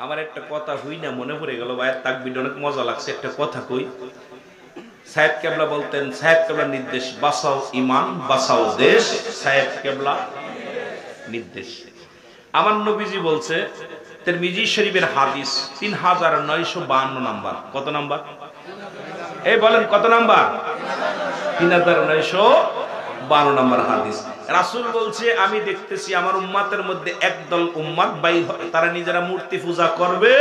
আমার একটা কথা হই না মনে পড়ে গেল, ভাইয়ের তাকবীর অনেক মজা লাগছে। একটা কথা কই, সাহেব কেবলা বলতেন, সাহেব কেবলা নির্দেশ, বাঁচাও ইমান বাঁচাও দেশ, সাহেব কেবলা নির্দেশ। আমার নবীজি বলছে, তিরমিজি শরীফের হাদিস 3952 নাম্বার। কত নাম্বার? এই বলেন কত নাম্বার? 3952 নাম্বার হাদিস। রাসূল বলছে, আমি দেখতেছি আমার উম্মতের মধ্যে একদল উম্মত বাইর হবে, তারা নিজেরা মূর্তি পূজা করবে,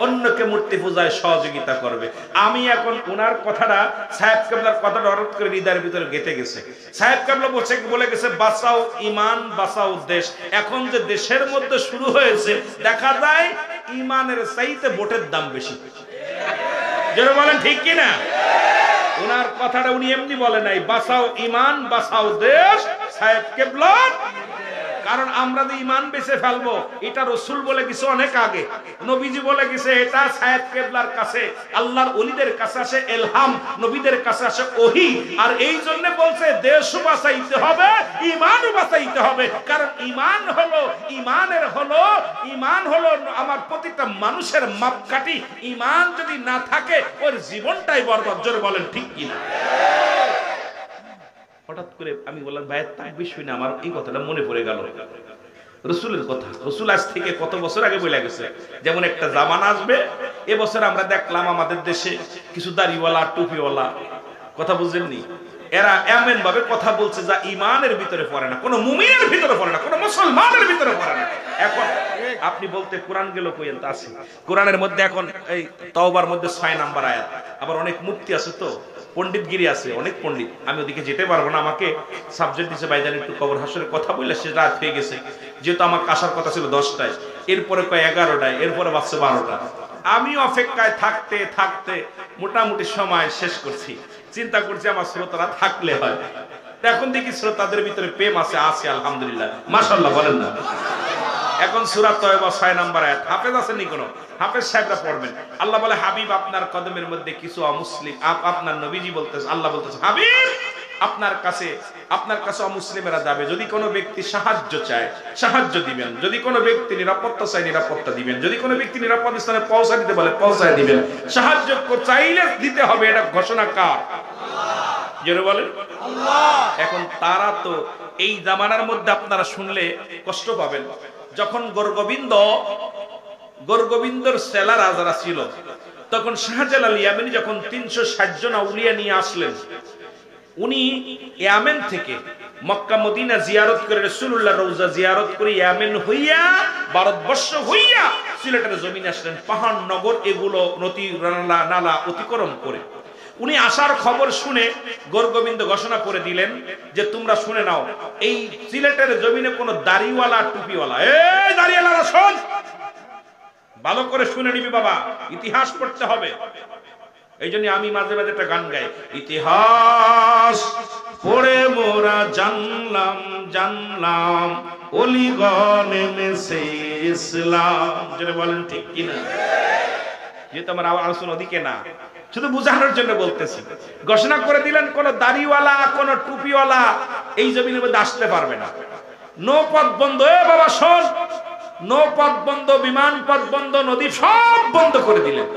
অন্যকে মূর্তি পূজায় সহযোগিতা করবে। আমি এখন ওনার কথাটা, সাহেব কেবলার কথাটা হঠাৎ করে হৃদয়ের ভিতরে গেঁথে গেছে। সাহেব কেবলা বলে গেছে বাঁচাও ইমান বাঁচাও দেশ। এখন যে দেশের মধ্যে শুরু হয়েছে, দেখা যায় ইমানের চাইতে ভোটের দাম বেশি। যারা বলেন ঠিক কিনা? ওনার কথাটা উনি এমনি বলে নাই, বাঁচাও ইমান বাঁচাও দেশ সাহেব কেবলা। কারণ আমরা যে ইমান বেঁচে ফেলবো, এটা রাসূল বলে গেছে অনেক আগে, নবীজি বলে গেছে, এটা সাহেব কেবলার কাছে, আল্লাহর ওলিদের কাছে আসে এলহাম, নবীদের কাছে আসে ওহী। আর এই জন্য বলছে দেশও বাঁচাইতে হবে, ইমানও বাঁচাইতে হবে। কারণ ইমান হলো আমার প্রতিটা মানুষের মাপকাঠি। ইমান যদি না থাকে, ওর জীবনটাই বরবাদ। জোরে বলেন ঠিক কিনা? হঠাৎ করে আমি বললাম, ভাইয়ের তাকবীর শুনে আমার এই কথাটা মনে পড়ে গেল, রাসূলের কথা। রাসূল আজ থেকে কত বছর আগে বলে গেছে, যেমন একটা জামানা আসবে। এবছর আমরা দেখলাম আমাদের দেশে কিছু দাড়িওয়ালা টুপিওয়ালা, কথা বুঝেননি, এরা এমন ভাবে কথা বলছে যা ইমানের ভিতরে পড়ে না, কোন মুমিনের ভিতরে পড়ে না, কোন মুসলমানের ভিতরে পড়ে না। এখন আপনি বলতে কোরআন গেল কই? আছে কোরআনের মধ্যে এখন এই তাওবার মধ্যে 6 নাম্বার আয়াত। আবার অনেক মুফতি আছে, তো পণ্ডিতগিরি আছে, অনেক পণ্ডিত। আমি ওদিকে যেতে পারবো না, আমাকে সাবজেক্ট দিছে ভাইজান একটু কবর হাসরের কথা বললে, সে রাত হয়ে গেছে। যেহেতু আমার আসার কথা ছিল 10টায়, এরপরে কয় 11টায়, এরপরে বাজছে 12টা। আমি অপেক্ষায় থাকতে থাকতে মোটামুটি সময় শেষ করছি। চিন্তা করছি আমার শ্রোতারা থাকলে হয়। এখন দেখি শ্রোতাদের ভিতরে প্রেম আছে, আলহামদুলিল্লাহ, মাশাআল্লাহ বলেন না। এখন সূরা তাওবা 6 নাম্বার আয়াত। হাফেজ আছেন নি? কোন হাফেজ সাহেবরা পড়বেন। আল্লাহ বলে, হাবিব আপনার কদমের মধ্যে কিছু অমুসলিম, আপনার নবীজি বলতেছে, আল্লাহ বলতেছে, হাবিব আপনার কাছে অমুসলিমেরা যাবে। যদি কোনো ব্যক্তি সাহায্য চায়, সাহায্য দিবেন। যদি কোনো ব্যক্তি নিরাপত্তা চায়, নিরাপত্তা দিবেন। যদি কোনো ব্যক্তি নিরাপদ স্থানে পৌঁছা দিতে বলে, পৌঁছায় দিবেন। সাহায্য চাইলে দিতে হবে, এটা ঘোষণা কার? জোরে বলেন আল্লাহ। এখন তারা তো এই জামানার মধ্যে আপনারা শুনলে কষ্ট পাবেন, যখন গোরগোবিন্দর সেলারা যারা ছিল, তখন শাহজালাল ইয়ামানি যখন 360 জন আউলিয়া নিয়ে আসলেন, উনি ইয়ামেন থেকে মক্কা মদিনা জিয়ারত করে, রাসূলুল্লাহ রওজা জিয়ারত করে ইয়ামেন হইয়া, ভারতবর্ষ হইয়া সিলেটের জমিনে আসলেন। পাহাড় নগর এগুলো নদী নালা অতিক্রম করে উনি আসার খবর শুনে গোরগোবিন্দ ঘোষণা করে দিলেন যে, তোমরা শুনে নাও, এই সিলেটের জমিনে কোন দাড়িওয়ালা টুপিওয়ালা, এই দাড়িওয়ালারা শোন, ভালো করে শুনে নিবি বাবা, ইতিহাস পড়তে হবে। এই জন্য আমি মাঝে মাঝে একটা গান গাই, ইতিহাস পড়ে মোরা জানলাম অলিগণ এনেছে ইসলাম। যেটা বলেন ঠিক কিনা? যেহেতু আমার আলোচনা ওদিকে না, শুধু বুঝানোর জন্য বলতেছি। ঘোষণা করে দিলেন, কোন দাড়িওয়ালা কোন টুপিওয়ালা এই জমিনের মধ্যে আসতে পারবে না। নৌপথ বন্ধ, এ বাবা শোন, নৌপথ বন্ধ, বিমান পথ বন্ধ, নদী সব বন্ধ করে দিলেন।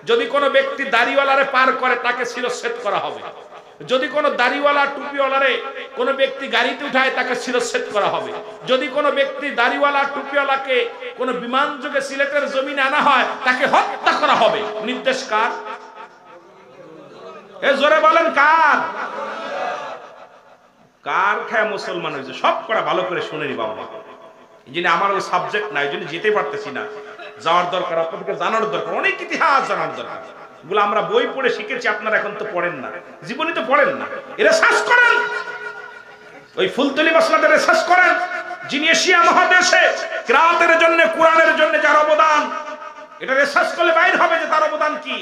যদি কোনো ব্যক্তি দাড়িওয়ালারে পার করে, তাকে শিরচ্ছেদ করা হবে। যদি কোনো দাড়িওয়ালা টুপিওয়ালারে কোনো ব্যক্তি গাড়িতে উঠায়, তাকে শিরচ্ছেদ করা হবে। যদি কোনো ব্যক্তি দাড়িওয়ালা টুপিওয়ালাকে কোনো বিমান যোগে সিলেটের জমিনে আনা হয়, তাকে হত্যা করা হবে। নির্দেশ কার? এ জোরে বলেন কার? কার খায় মুসলমান হয়েছে? সব করা ভালো করে শুনে নি বাবা। এই জন্য আমার ওই সাবজেক্ট নাই, এই জন্য যেতে পারতেছি না। যাওয়ার দরকার, আপনাদেরকে জানার দরকার, অনেক ইতিহাস জানার দরকার। এগুলো আমরা বই পড়ে শিখেছি, আপনারা এখন তো পড়েন না, জীবনে তো পড়েন না। এরা রিসার্চ করেন, ওই ফুলতলি মাসলাতে রিসার্চ করেন। যিনি এশিয়া মহাদেশে কিরাতের জন্য, কোরআনের জন্য যার অবদান, এটা রিসার্চ করলে বাইর হবে যে তার অবদান কি।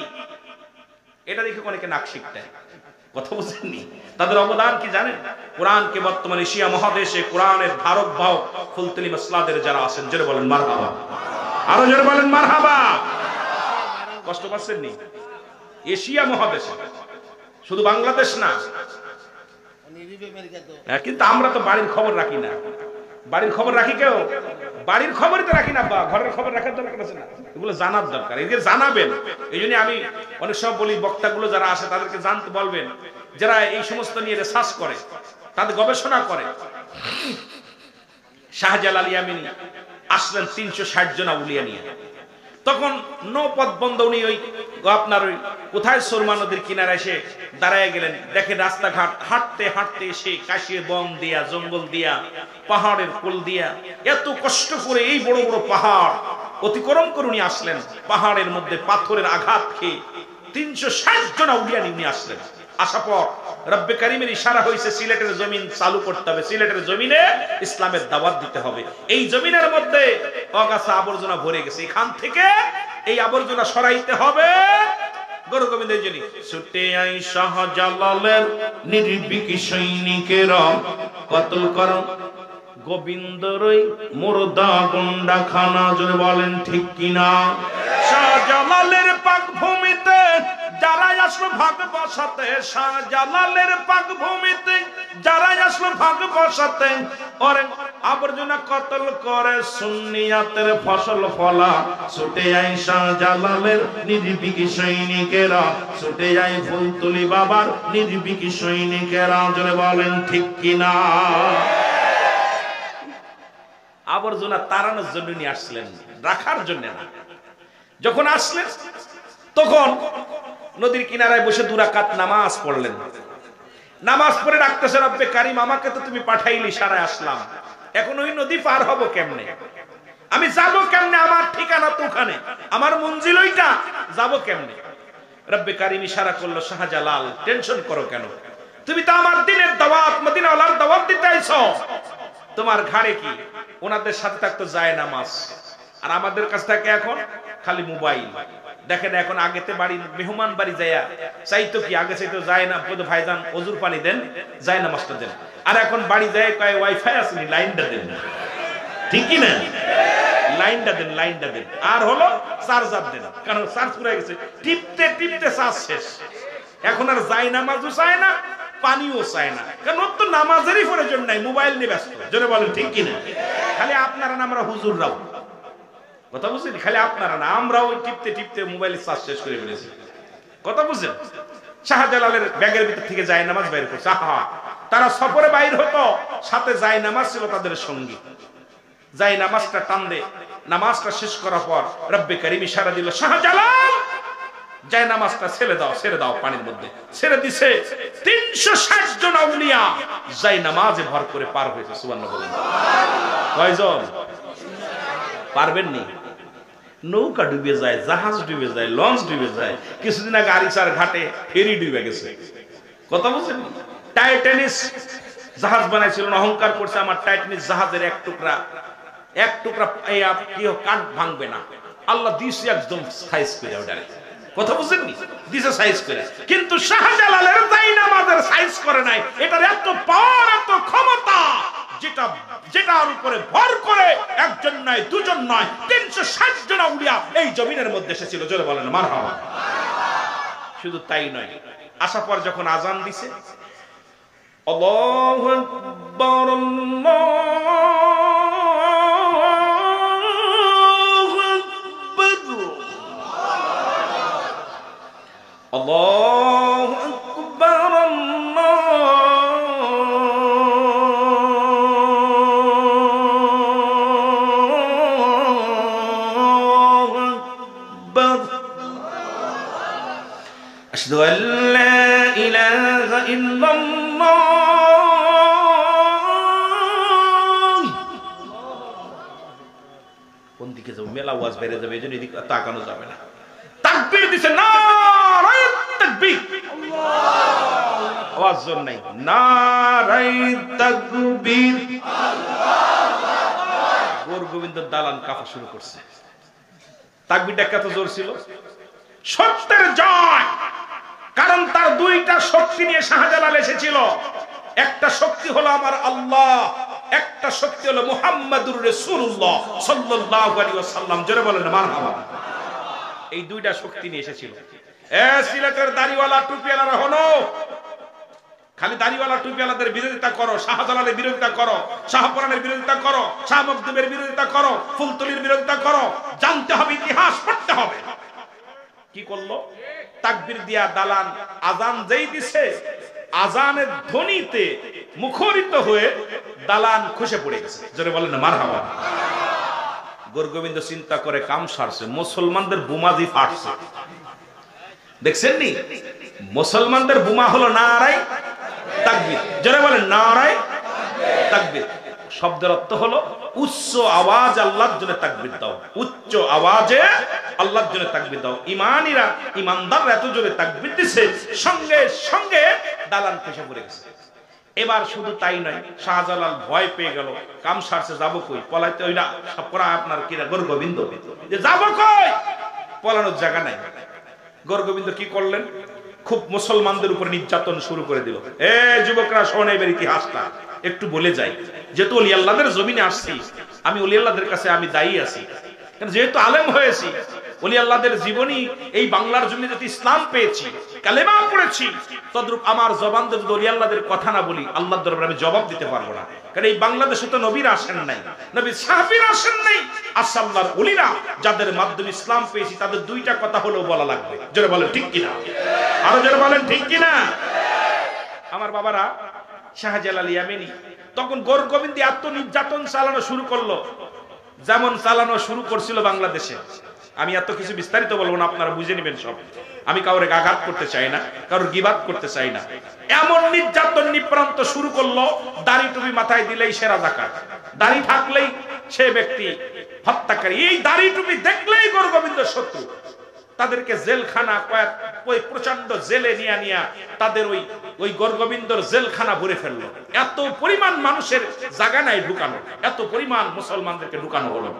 এটা দেখে অনেকে নাক শিখতেন, কথা বুঝেননি। তাদের অবদান কি জানেন? কোরআনকে বর্তমান এশিয়া মহাদেশে কোরআনের ধারক বাহক ফুলতলি মাসলাদের যারা আছেন, জোরে বলেন মারহাবা, আরো জোরে বলেন মারহাবা। কষ্ট পাচ্ছেন নি? এশিয়া মহাদেশে, শুধু বাংলাদেশ না। কিন্তু আমরা তো বাড়ির খবর রাখি না। বাড়ির খবর রাখি কেউ? বাড়ির খবরই তো রাখি না, বা ঘরের খবর রাখার দরকার আছে না? এগুলো জানার দরকার, এদের জানাবেন। এই জন্য আমি অনেক সময় বলি, বক্তাগুলো যারা আসে তাদেরকে জানতে বলবেন, যারা এই সমস্ত নিয়ে রিসার্চ করে, তাদের গবেষণা করে। শাহজালাল ইয়ামিনী আসলেন 360 জন আউলিয়া নিয়ে। তখন নৌপথ বন্ধ, উনি ওই আপনার ওই কোথায় সুরমা নদীর কিনারে এসে দাঁড়ায় গেলেন। দেখেন রাস্তাঘাট হাঁটতে হাঁটতে এসে কাশিয়ে বন দিয়া, জঙ্গল দিয়া, পাহাড়ের কোল দিয়া এত কষ্ট করে এই বড় বড় পাহাড় অতিক্রম করে উনি আসলেন। পাহাড়ের মধ্যে পাথরের আঘাত খেয়ে 360 জন আউলিয়া নিয়ে আসলেন। আসার পর রব্বে কারিমের ইশারা হয়েছে, সিলেটের জমিন চালু করতে হবে, সিলেটের জমিনে ইসলামের দাওয়াত দিতে হবে। এই জমিনের মধ্যে অগাছা আবর্জনা ভরে গেছে, এখান থেকে এই আবর্জনা সরাইতে হবে। গুরু গোবিন্দের জন্য ছুটে আই শাহজালালের নির্ভীক সৈনিকেরা, কতল করো গোবিন্দরই মুর্দা গুন্ডা খানা। জোরে বলেন ঠিক কিনা? শাহজালালের পাক ভূমিতে যারাই আসলো ভাগ বসাতে, শাহজালালের পাক ভূমিতে যারাই আসলো ভাগ বসাতে, ওরে আবর্জনা কতল করে সুন্নিয়াতের ফসল ফলা। ছুটে আই শাহজালালের নির্ভীক সৈনিকেরা, ছুটে আই ফুলতুলি বাবার নির্ভীক সৈনিকেরা। জোরে বলেন ঠিক কিনা? আবর্জনা তাড়ানোর জন্য নিয়ে আসলেন, রাখার জন্য না। যখন আসলেন তখন নদীর কিনারায় বসে 2 রাকাত নামাজ পড়লেন। নামাজ পড়ে ডাকতেছে, রব্বে কারিম আমাকে তো তুমি পাঠাইলি, সারায় আসলাম, এখন ওই নদী পার হব কেমনে? আমি যাব কেমনে? আমার ঠিকানা তো ওখানে, আমার মঞ্জিল ওইটা, যাব কেমনে? রব্বে কারিম ইশারা করলো, শাহজালাল টেনশন করো কেন? তুমি তো আমার দিনের দাওয়াত, মদিনাওয়ালার দাওয়াত দিতে আইছো। তোমার ঘাড়ে কি? ওনাদের সাথে থাকতো যায় নামাজ, আর আমাদের কাছ থেকে এখন খালি মোবাইল। দেখেন এখন আগেতে বাড়ি মেহমান বাড়ি যাইয়া চাইতো কি, আগে চাইতো যায় না বলে ভাইজান ওজুর পানি দেন, যায় নামাজটা দেন। আর এখন বাড়ি যায় কয় ওয়াইফাই আছে, লাইনটা দেন। ঠিক কি না? লাইনটা দেন, লাইনটা দেন। আর হলো চার্জার দেন, কারণ চার্জ পুরো গেছে, টিপতে টিপতে চার্জ শেষ। এখন আর যায় নামাজও চায় না, পানিও চায় না, কারণ ওর তো নামাজেরই প্রয়োজন নাই, মোবাইল নিয়ে ব্যস্ত। জোরে বলেন ঠিক কিনা? খালি আপনারা না আমরা হুজুররাও, কথা বুঝছেন? খালি আপনারা না, আমরাও টিপতে টিপতে মোবাইলের চার্জ শেষ করে ফেলেছি। কথা বুঝছেন? শাহজালালের ব্যাগের ভিতর থেকে যায় নামাজ বাইর করছে। আহা, তারা সফরে বাইর হতো, সাথে যায় নামাজ ছিল তাদের সঙ্গী। যায় নামাজটা টান দে, নামাজটা শেষ করার পর রব্বে কারিম ইশারা দিল, শাহজালাল যায় নামাজটা ছেড়ে দাও, ছেড়ে দাও। পানির মধ্যে ছেড়ে দিছে। 360 জন আউলিয়া যায় নামাজে ভর করে পার হয়েছে। সুবহানাল্লাহ বলেন। কয়জন পারবেন নি? নৌকা ডুবে যায়, জাহাজ ডুবে যায়, লঞ্চ ডুবে যায়। কিছুদিন আগে আরিচার ঘাটে ফেরি ডুবে গেছে। কথা বুঝছেন? টাইটানিস জাহাজ বানাইছিল, অহংকার করছে আমার টাইটানিস জাহাজের এক টুকরা এই কি কাঠ ভাঙবে না। আল্লাহ দিছে একদম সাইজ করে ওটারে। কথা বুঝছেন নি? দিছে সাইজ করে, কিন্তু শাহজালালের জায়নামাজের সাইজ করে নাই। এটার এত পাওয়ার, এত ক্ষমতা, যেটার উপরে ভর করে একজন নয়, দুজন নয়, 360 জন আউলিয়া এই জমিনের মধ্যে এসেছিল। জোরে বলেন মারহাবা। শুধু তাই নয়, আসার পর যখন আজান দিছে, আল্লাহু আকবার, আল্লাহু আকবার, আল্লাহু আকবার, আশহাদু আল্লা ইলাহা ইল্লাল্লাহ। কোন দিকে যাবো? মেলা ওয়াজ বেড়ে যাবে, এই জন্য এদিকে তাকানো যাবে না। তাকবীর দিছে, নারায়ে তাকবীর, আওয়াজ জোর নাই, নারায়ে তাকবীর, আল্লাহু আকবার। গোর গোবিন্দ দালান কাঁপা শুরু করছে। তাকবীরটা কত জোর ছিল? সত্যের জয়। কারণ তার 2টা শক্তি নিয়ে শাহজালাল এসেছিল। একটা শক্তি হলো আমার আল্লাহ, একটা শক্তি হলো মুহাম্মাদুর রাসূলুল্লাহ সাল্লাল্লাহু আলাইহি ওয়াসাল্লাম। জোরে বলেন মারহাবা। এই 2টা শক্তি নিয়ে এসেছিল। সিলেটের দাড়িওয়ালা টুপিওয়ালারা হলো, খালি দাড়িওয়ালা টুপিওয়ালাদের বিরোধিতা করো, শাহজালালের বিরোধিতা করো, শাহপরানের বিরোধিতা করো, শাহ মখদুমের বিরোধিতা করো, ফুলতলির বিরোধিতা করো, জানতে হবে, ইতিহাস পড়তে হবে। কি করলো? তাকবীর দিয়া দালান আজান যেই দিছে, আজানের ধ্বনিতে মুখরিত হয়ে দালান খসে পড়ে গেছে। জোরে বলেন না মারহাবা। গোরগোবিন্দ চিন্তা করে কাম সারছে, মুসলমানদের বোমাজি ফাটছে। দেখছেন নি? মুসলমানদের বোমা হলো নারায়ে তাকবীর। জোরে বলেন নারায়ে তাকবীর। শব্দের অর্থ হলো উচ্চ আওয়াজ আল্লাহর জন্য তাকবীর দাও, উচ্চ আওয়াজে আল্লাহর জন্য তাকবীর দাও। ইমানিরা, ইমানদাররা এত জোরে তাকবীর দিছে, সঙ্গে সঙ্গে দালান খসে পড়ে গেছে। এবার শুধু তাই নয়, শাহজালাল ভয় পেয়ে গেল, কাম সারছে, যাবো কই? পলাইতে ওইটা পড়া আপনার কিরা গোরগোবিন্দ, যে যাবো কই? পলানোর জায়গা নাই। গোরগোবিন্দ কি করলেন? খুব মুসলমানদের উপর নির্যাতন শুরু করে দিল। এ যুবকরা শোনো এবার ইতিহাসটা একটু বলে যাই। যেহেতু ওলি আল্লাহদের জমিনে আসছি, আমি ওলি আল্লাহদের কাছে আমি দায়ী আছি, কারণ যেহেতু আলেম হয়েছি, ওলি আল্লাহদের জীবনী এই বাংলার জমিনে যদি ইসলাম পেয়েছি, কালেমা পড়েছি, তদ্রূপ আমার জবান দিয়ে যদি ওলি আল্লাহদের কথা না বলি, আল্লাহর দরবারে আমি জবাব দিতে পারবো না। কারণ এই বাংলাদেশে তো নবীরা আসেন নাই, নবী সাহাবীরা আসেন নাই। আল্লাহর ওলিরা যাদের মাধ্যমে ইসলাম পেয়েছি, তাদের দুইটা কথা হলেও বলা লাগবে। জোরে বলেন ঠিক কিনা? আরো জোরে বলেন ঠিক কিনা? আমার বাবারা, শাহজালাল ইয়ামানি তখন গোরগোবিন্দ এত নির্যাতন চালানো শুরু করলো, যেমন চালানো শুরু করছিল বাংলাদেশে। আমি এত কিছু বিস্তারিত বলবো না, আপনারা বুঝে নেবেন সব। আমি কাউরে আঘাত করতে চাই না, কারোর গিবাত করতে চাই না। এমন নির্যাতন নিপ্রান্ত শুরু করলো, দাড়ি টুপি মাথায় দিলেই সে রাজাকার, দাড়ি থাকলেই সে ব্যক্তি হত্যাকারী, এই দাড়ি টুপি দেখলেই গোরগোবিন্দ শত্রু। তাদেরকে জেলখানা, ওই প্রচন্ড জেলে নিয়ে তাদের ওই গোরগোবিন্দর জেলখানা ভরে ফেললো। এত পরিমাণ মানুষের জায়গা নাই ঢুকানো, এত পরিমাণ মুসলমানদেরকে ঢুকানো হলো।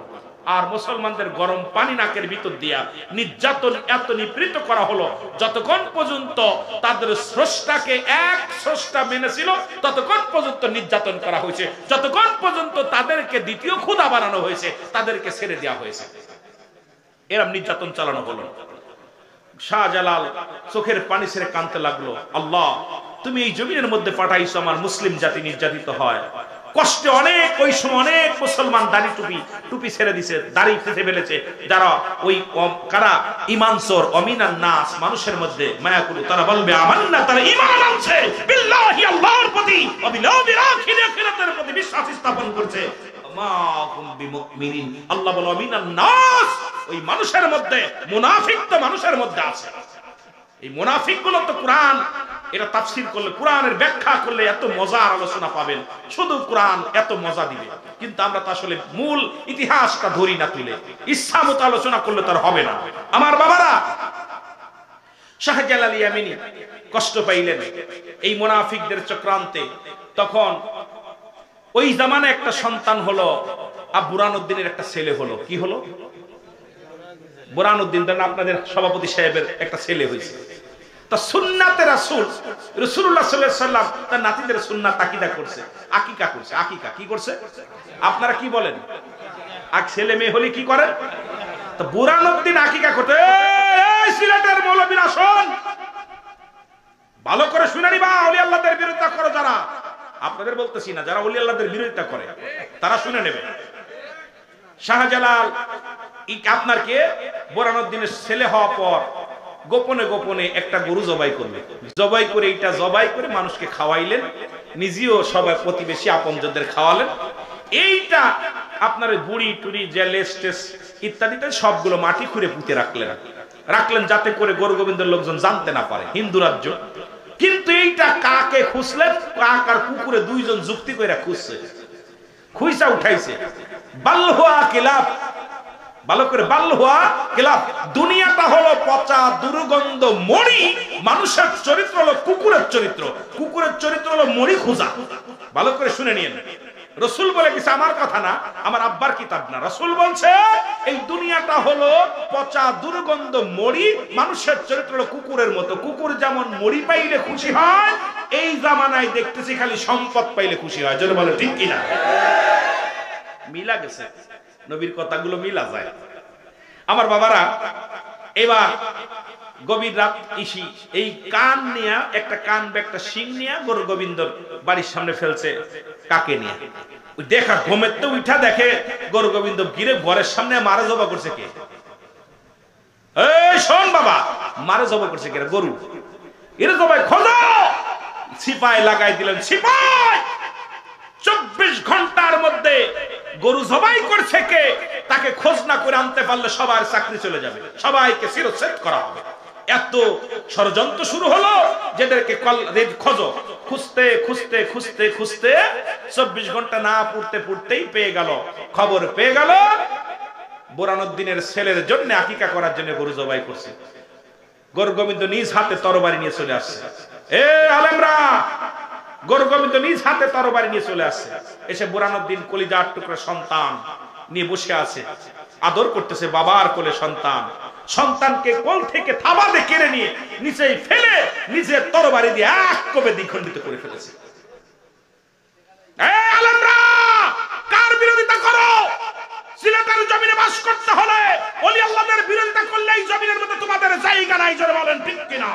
আর মুসলমানদের গরম পানি নাকের ভিতর দিয়া নির্যাতন এত নিপীড়িত করা হলো, যতক্ষণ পর্যন্ত তাদের স্রষ্টাকে এক স্রষ্টা মেনেছিল, ততক্ষণ পর্যন্ত নির্যাতন করা হয়েছে, যতক্ষণ পর্যন্ত তাদেরকে দ্বিতীয় খোদা বানানো হয়েছে, তাদেরকে ছেড়ে দেওয়া হয়েছে। এরম নির্যাতন চালানো হলো। শাহজালাল চোখের পানি ছেড়ে কাঁদতে লাগলো, আল্লাহ তুমি এই জমিনের মধ্যে পাঠাইছো, আমার মুসলিম জাতি নির্যাতিত হয়, কষ্টে অনেক, ওই সময় অনেক মুসলমান দাড়ি টুপি ছেড়ে দিছে, দাড়ি ফেসে ফেলেছে। যারা ওই কারা ঈমানসোর অমিনান নাস, মানুষের মধ্যে মায়া করু, তারা বলবে আমান্না, তারা ঈমান আনছে বিল্লাহি, আল্লাহর প্রতি, ওয়া বিল আখিরাতের প্রতি বিশ্বাস স্থাপন করছে। আল্লাহ বলে অমিনান নাস, ওই মানুষের মধ্যে মুনাফিক তো মানুষের মধ্যে আছে। এই মুনাফিক গুলো তো কোরআন এটা তাফসীর করলে, কোরআনের ব্যাখ্যা করলে এত মজার আলোচনা পাবেন, শুধু কোরআন এত মজা দিবে। কিন্তু আমরা তো আসলে মূল ইতিহাসটা ধরি না, তুলে ইচ্ছা মতো আলোচনা করলে তার হবে না। আমার বাবারা, শাহজালাল ইয়ামানি কষ্ট পাইলেন এই মুনাফিকদের চক্রান্তে। তখন ওই জামানে একটা সন্তান হলো, বুরহানুদ্দিনের একটা ছেলে হলো। কি হলো? বুরহানুদ্দিন, আপনাদের সভাপতি সাহেবের একটা ছেলে হয়েছে। তা সুন্নাতে রাসূল রাসূলুল্লাহ সাল্লাল্লাহু আলাইহি ওয়াসাল্লাম তার নাতিদের সুন্নাত আকিদা করছে, আকিকা করছে। আকিকা কি করছে? আপনারা কি বলেন? আর ছেলে মেয়ে হলে কি করে? তো বুরহানুদ্দিন আকিকা করতে, এই সিলেটের মৌলবীরা শোন, ভালো করে শুনে নিবা, ওলি আল্লাহদের বিরোধিতা করো যারা, আপনাদের বলতেছি না, যারা ওলি আল্লাহদের বিরোধিতা করে তারা শুনে নেবে। শাহজালাল আপনার কে বুরহানুদ্দিনের ছেলে হওয়ার পর গোপনে গোপনে একটা গরু জবাই করবে, জবাই করে এইটা জবাই করে মানুষকে খাওয়াইলেন, নিজেও সবাই প্রতিবেশী আপনজনদের খাওয়ালেন। এইটা আপনার বুড়ি টুড়ি যে লেস্টেস ইত্যাদিতে সবগুলো মাটি খুঁড়ে পুঁতে রাখলেন যাতে করে গোরগোবিন্দের লোকজন জানতে না পারে, হিন্দু রাজ্য। কিন্তু এইটা কাকে খুঁজলেন? কাক আর কুকুরে দুইজন যুক্তি করে খুঁজছে, খুঁজা উঠাইছে বাল্হুয়া কিলাব, ভালো করে বাল্হুয়া কিলাব। দুনিয়াটা হলো পচা দুর্গন্ধ মরি, মানুষের চরিত্র হলো কুকুরের চরিত্র, কুকুরের চরিত্র হলো মরি খোঁজা। ভালো করে শুনে নিন, রাসূল বলে গেছে, আমার কথা না, আমার আব্বার কিতাব না। রাসূল বলছে এই দুনিয়াটা হলো পচা দুর্গন্ধ মরি, মানুষের চরিত্র হলো কুকুরের মতো। কুকুর যেমন মরি পাইলে খুশি হয়, এই জামানায় দেখতেছি খালি সম্পদ পাইলে খুশি হয়। যদি বলে ঠিক কিনা? মিলা গেছে, নবীর কথাগুলো মিলা যায়। আমার বাবারা, এবার গভীর রাত ইসি এই কান নিয়ে একটা কান বা একটা শিং নিয়ে গরু গোবিন্দর বাড়ির সামনে ফেলছে কাকে নিয়ে দেখা ঘুমের তো উঠা দেখে গরু গোবিন্দ গিরে ঘরের সামনে মারা জবা করছে কে এই শোন বাবা মারা জবা করছে কে গরু এরে জবাই খোঁজো সিপাই লাগাই দিলেন সিপাই 24 ঘন্টার মধ্যে গরু জবাই করছে কে তাকে খোঁজ না করে আনতে পারলে সবার চাকরি চলে যাবে সবাইকে শিরচ্ছেদ করা হবে এত ষড়যন্ত্র শুরু হলো যেদেরকে খোঁজো খুঁজতে খুঁজতে খুঁজতে খুঁজতে 24 ঘন্টা না পড়তেই পেয়ে গেল খবর পেয়ে গেল বোরানুদ্দিনের ছেলের জন্য আকিকা করার জন্য গরু জবাই করছে গরু গোবিন্দ নিজ হাতে তরবারি নিয়ে চলে আসছে এ আলেমরা গরু গোবিন্দ নিজ হাতে তরবারি নিয়ে চলে আসছে এসে বোরানুদ্দিন কলিজার টুকরা সন্তান নিয়ে বসে আছে আদর করতেছে বাবার কোলে সন্তান সন্তানকে কোল থেকে থাবাতে কেড়ে নিয়ে নিচে ফেলে নিজের তরবারি দিয়ে এক কোপে দ্বিখণ্ডিত করে ফেলেছে এই আলেমরা কার বিরোধিতা করো সিলেটের জমিনে বাস করতে হলে ওলি আল্লাহদের বিরোধিতা করলে এই জমিনের মধ্যে তোমাদের জায়গা নাই জোরে বলেন ঠিক কিনা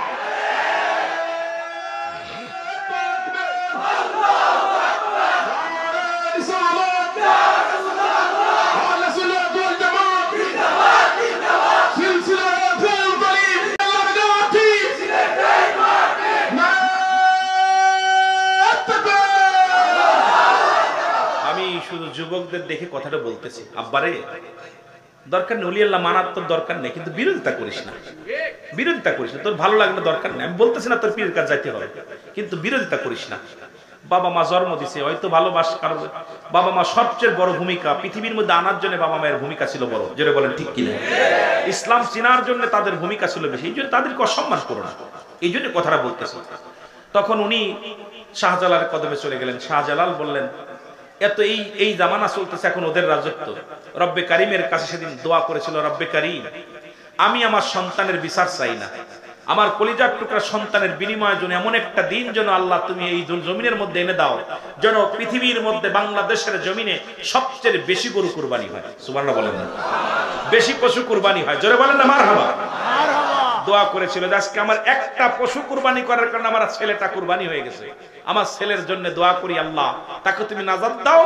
শুধু যুবকদের দেখে কথাটা বলতেছি আব্বারে দরকার নেই ওলি আল্লাহ মানার তোর দরকার নেই কিন্তু বিরোধিতা করিস না তোর ভালো লাগলে দরকার নেই আমি বলতেছি না তোর পীরের কাছে যাইতে হবে কিন্তু বিরোধিতা করিস না বাবা মা জন্ম দিছে হয়তো ভালোবাস কারণ বাবা মা সবচেয়ে বড় ভূমিকা পৃথিবীর মধ্যে আনার জন্য বাবা মায়ের ভূমিকা ছিল বড় যেটা বলেন ঠিক কিনা ইসলাম চিনার জন্য তাদের ভূমিকা ছিল বেশি এই জন্য তাদেরকে অসম্মান করো না এই জন্য কথাটা বলতেছি তখন উনি শাহজালালের কদমে চলে গেলেন শাহজালাল বললেন এত এই জামানা চলতেছে এখন ওদের রাজত্ব রব্বে কারিমের কাছে সেদিন দোয়া করেছিল রব্বে কারিম আমি আমার সন্তানের বিচার চাই না আমার কলিজার টুকরা সন্তানের বিনিময়ের জন্য এমন একটা দিন যেন আল্লাহ তুমি এই জমিনের মধ্যে এনে দাও যেন পৃথিবীর মধ্যে বাংলাদেশের জমিনে সবচেয়ে বেশি গরু কুরবানি হয় সুবহানাল্লাহ বলেন না বেশি পশু কুরবানি হয় জোরে বলেন না মারহাবা দোয়া করেছিল আজকে আমার একটা পশু কুরবানি করার কারণে আমার ছেলেটা কুরবানি হয়ে গেছে আমার ছেলের জন্য দোয়া করি আল্লাহ তাকে তুমি নাজাত দাও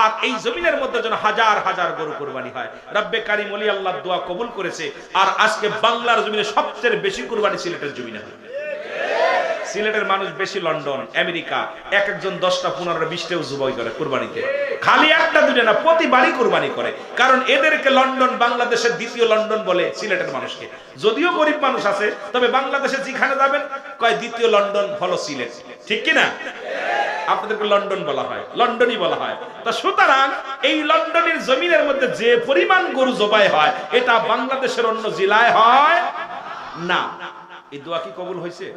আর এই জমিনের মধ্যে যেন হাজার হাজার গরু কুরবানি হয় রব্বে কারিম ওলি আল্লাহ দোয়া কবুল করেছে আর আজকে বাংলার জমিনে সবচেয়ে বেশি কুরবানি সিলেটের জমিনে হয় সিলেটের মানুষ বেশি লন্ডন আমেরিকা একজন 10টা 15টা 20টাও জবাই করে কুরবানিতে খালি একটা দুটো না প্রতিবারই কুরবানি করে কারণ এদেরকে লন্ডন বাংলাদেশের দ্বিতীয় লন্ডন বলে সিলেটের মানুষকে যদিও গরিব মানুষ আছে তবে বাংলাদেশে যেখানে যাবেন কয় দ্বিতীয় লন্ডন হলো সিলেট ঠিক কি না আপনাদেরকে লন্ডন বলা হয় লন্ডনই বলা হয় তো সুতরাং এই লন্ডনের জমিনের মধ্যে যে পরিমাণ গরু জবাই হয় এটা বাংলাদেশের অন্য জেলায় হয় না এই দোয়া কি কবুল হয়েছে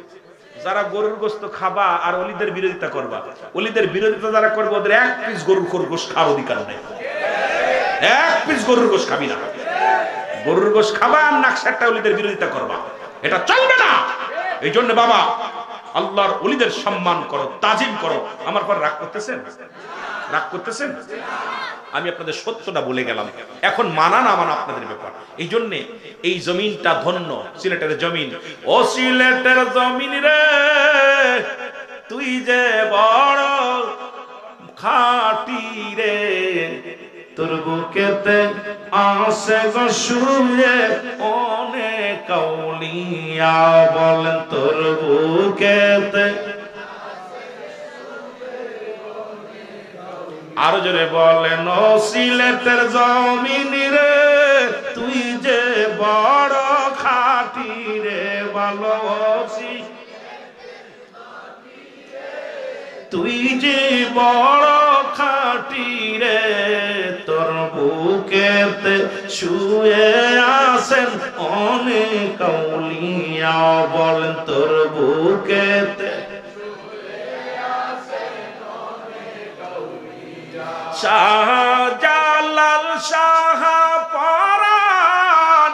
যারা গরুর গোশত খাবা আর ওলিদের বিরোধিতা করবা ওলিদের বিরোধিতা যারা করবে ওদের এক পিস গরুর গোশত খাওয়ার অধিকার নেই এক পিস গরুর গোশত খাবি না গরুর গোশত খাবা আর নাকশাটা ওলিদের বিরোধিতা করবা এটা চলবে না এই জন্য বাবা আল্লাহর ওলিদের সম্মান করো তাজিম করো আমার পর রাগ করতেছেন আমি আপনাদের সত্যটা বলে গেলাম এখন মানা না মানা আপনাদের ব্যাপার এই জন্য এই জমিনটা ধন্য সিলেটের জমিন ও সিলেটের জমিন রে তুই যে বড় খাঁটি রে তোর বুকেতে আসে গো শুয়ে অনেক কাউলিয়া বলেন তোর বুকেতে আরো জোরে বলেন ও সিলেটের জমিন রে তুই যে বড় খাঁটি রে ভালোবাসি তুই যে বড় খাঁটি রে তোর বুকেতে শুয়ে আসেন অনেক কাউলিয়া বলেন তোর বুকেতে শাহজালাল শাহ পরাণ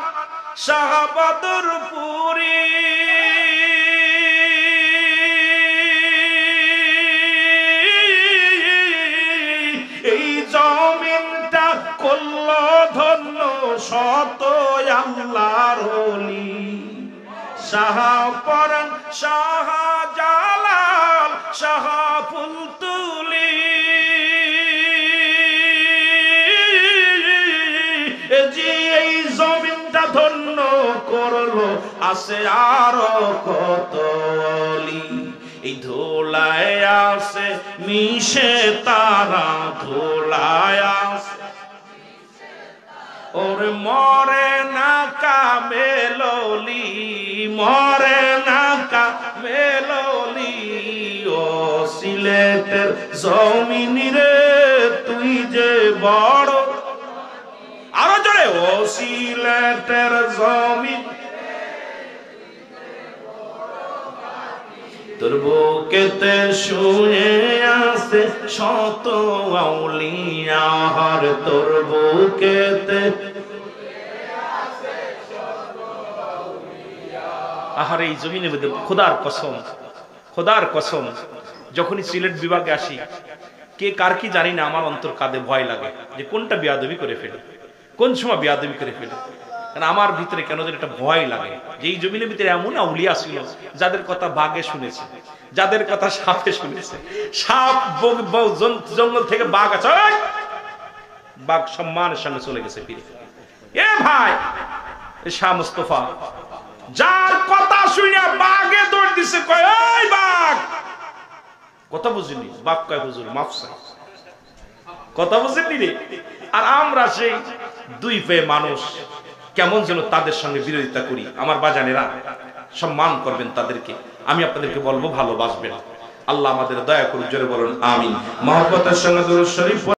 শাহ বদরপুরি এই জমিনটা করল ধন্য শত আল্লাহর ওলি শাহ পরাণ, শাহ জালাল, শাহ ফুলতুলি, যে এই জমিনটা ধন্য করলো, আছে আরো কত অলি। এই ধোলায় আছে মিশে তারা, ধোলায় আছে ওর মরে না কামেললি, মরে না কামেললি। ও সিলেটের জমিন রে তুই যে বড়, আরো জোরে, ও সিলেটের জমিন তোর বুকেতে শুয়ে আছে শত আউলিয়া, হর তোর বুকেতে। আহার এই জমিনের মধ্যে খোদার কসম, খোদার কসম, যখনই সিলেট বিভাগে আসি, কে কার কি জানি না, আমার অন্তর কাঁদে, ভয় লাগে যে কোনটা বিয়াদবি করে ফেলে, কোন সময় বিয়াদবি করে ফেলে। কারণ আমার ভিতরে কেন যেন একটা ভয় লাগে যে এই জমিনের ভিতরে এমন আউলিয়া ছিল যাদের কথা বাঘে শুনেছে, যাদের কথা সাপে শুনেছে। সাপ জঙ্গল থেকে বাঘ আছে, বাঘ সম্মানের সঙ্গে চলে গেছে ফিরে। এ ভাই শাহ মুস্তফা, যার কথা শুনে বাঘে দৌড় দিছে, কয় এই বাঘ, কথা বুঝিনি, বাঘ কয় হুজুর মাফ চাই, কথা বুঝিনি রে। আর আমরা সেই দুই পেয়ে মানুষ, কেমন যেন তাদের সঙ্গে বিরোধিতা করি। আমার বাজানেরা, সম্মান করবেন তাদেরকে, আমি আপনাদেরকে বলবো ভালোবাসবেন। আল্লাহ আমাদের দয়া করুন, জোরে বলুন আমিন। মহব্বতের সঙ্গে দুরূদ শরীফ